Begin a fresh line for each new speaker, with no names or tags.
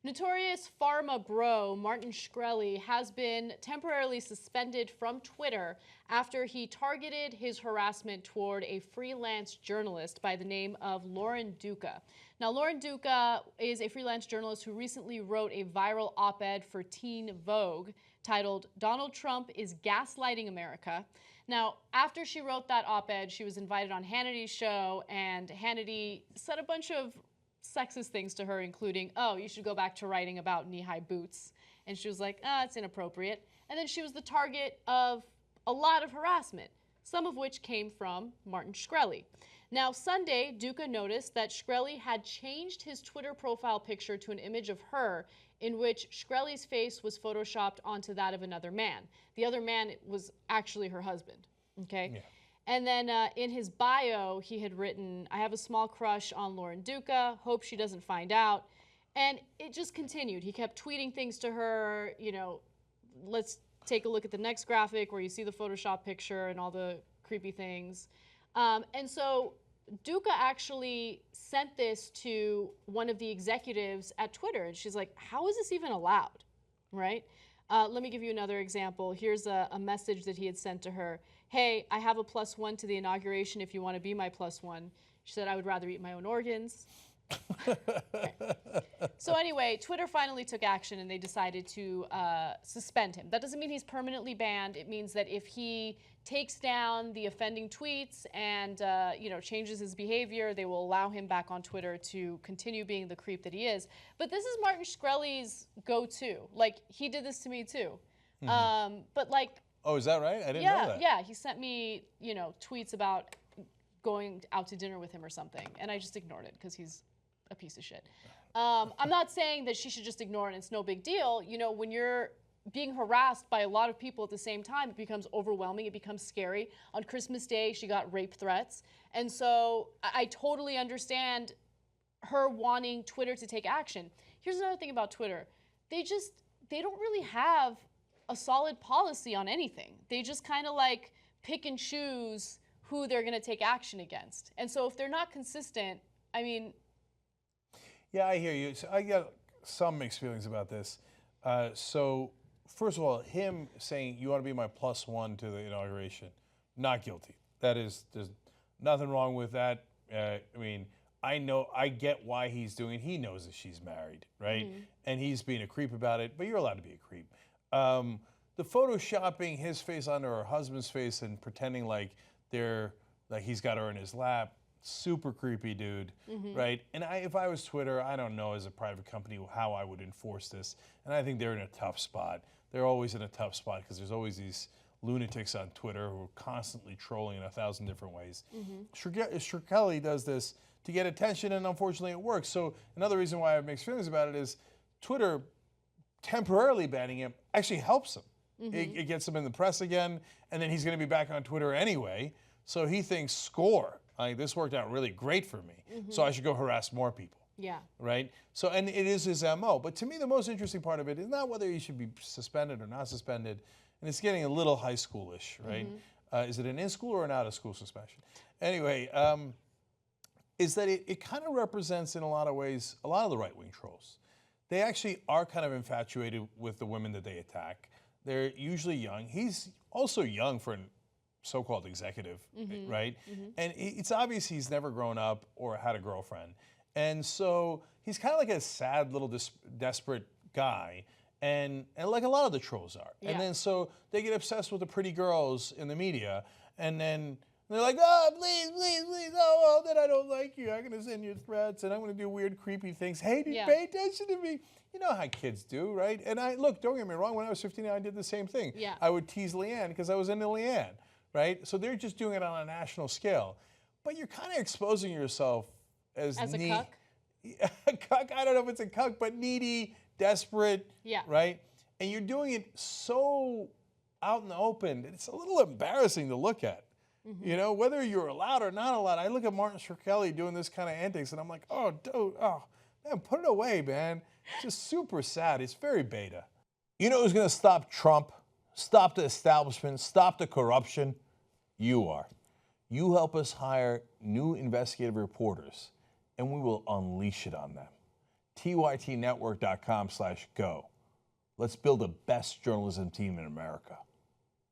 Notorious Pharma bro Martin Shkreli has been temporarily suspended from Twitter after he targeted his harassment toward a freelance journalist by the name of Lauren Duca. Now, Lauren Duca is a freelance journalist who recently wrote a viral op-ed for Teen Vogue titled "Donald Trump is Gaslighting America." Now, after she wrote that op-ed, she was invited on Hannity's show, and Hannity said a bunch of sexist things to her, including, oh, you should go back to writing about knee-high boots. And she was like, it's inappropriate. And then she was the target of a lot of harassment, some of which came from Martin Shkreli. Now, Sunday, Duca noticed that Shkreli had changed his Twitter profile picture to an image of her in which Shkreli's face was photoshopped onto that of another man. The other man was actually her husband, okay? Yeah. And then in his bio, he had written, I have a small crush on Lauren Duca, hope she doesn't find out. And it just continued. He kept tweeting things to her, you know, let's take a look at the next graphic where you see the Photoshop picture and all the creepy things. And so Duca actually sent this to one of the executives at Twitter. And she's like, how is this even allowed, right? Let me give you another example. Here's a message that he had sent to her. Hey, I have a +1 to the inauguration if you want to be my +1. She said, I would rather eat my own organs. Okay. So anyway, Twitter finally took action and they decided to suspend him. That doesn't mean he's permanently banned. It means that if he takes down the offending tweets and changes his behavior, they will allow him back on Twitter to continue being the creep that he is. But this is Martin Shkreli's go-to. Like, he did this to me too. Mm-hmm. But like,
oh, is that right? I didn't know that.
Yeah, he sent me, tweets about going out to dinner with him or something, and I just ignored it because he's a piece of shit. I'm not saying that she should just ignore it and it's no big deal. You know, when you're being harassed by a lot of people at the same time, it becomes overwhelming, it becomes scary. On Christmas Day, she got rape threats. And so I totally understand her wanting Twitter to take action. Here's another thing about Twitter. They don't really have a solid policy on anything. They just kind of like pick and choose who they're going to take action against. And so if they're not consistent, I mean...
Yeah, I hear you. So I got some mixed feelings about this. So first of all, him saying, you want to be my +1 to the inauguration, not guilty. There's nothing wrong with that. I mean, I get why he's doing it. He knows that she's married, right? Mm-hmm. And he's being a creep about it, but you're allowed to be a creep. The photoshopping his face onto her husband's face and pretending like he's got her in his lap, super creepy, dude, mm-hmm. right? And if I was Twitter, I don't know as a private company how I would enforce this. And I think they're in a tough spot. They're always in a tough spot because there's always these lunatics on Twitter who are constantly trolling in 1,000 different ways. Mm-hmm. Shkreli does this to get attention, and unfortunately it works. So another reason why I have mixed feelings about it is Twitter temporarily banning him actually helps him. Mm-hmm. It gets him in the press again, and then he's going to be back on Twitter anyway. So he thinks, score. This worked out really great for me, mm-hmm. so I should go harass more people. Yeah. Right? So, and it is his MO. But to me, the most interesting part of it is not whether he should be suspended or not suspended, and it's getting a little high schoolish, right? Mm-hmm. Is it an in-school or an out-of-school suspension? Anyway, is that it kind of represents, in a lot of ways, a lot of the right-wing trolls. They actually are kind of infatuated with the women that they attack. They're usually young. He's also young for an so-called executive, mm-hmm. right? Mm-hmm. And it's obvious he's never grown up or had a girlfriend. And so he's kind of like a sad little desperate guy. And like a lot of the trolls are. Yeah. And then so they get obsessed with the pretty girls in the media. And then they're like, oh, please, please, please. Oh, well, then I don't like you. I'm going to send you threats and I'm going to do weird, creepy things. Hey, pay attention to me. You know how kids do, right? And look, don't get me wrong. When I was 15, I did the same thing. Yeah. I would tease Leanne because I was into Leanne. Right? So they're just doing it on a national scale. But you're kind of exposing yourself as
a cuck?
A cuck, I don't know if it's a cuck, but needy, desperate, right? And you're doing it so out in the open, it's a little embarrassing to look at. Mm-hmm. You know, whether you're allowed or not allowed. I look at Martin Shkreli doing this kind of antics, and I'm like, oh, dude, man, put it away, man. It's just super sad. It's very beta. You know who's going to stop Trump? Stop the establishment, stop the corruption? You are. You help us hire new investigative reporters, and we will unleash it on them. tytnetwork.com/go. Let's build the best journalism team in America.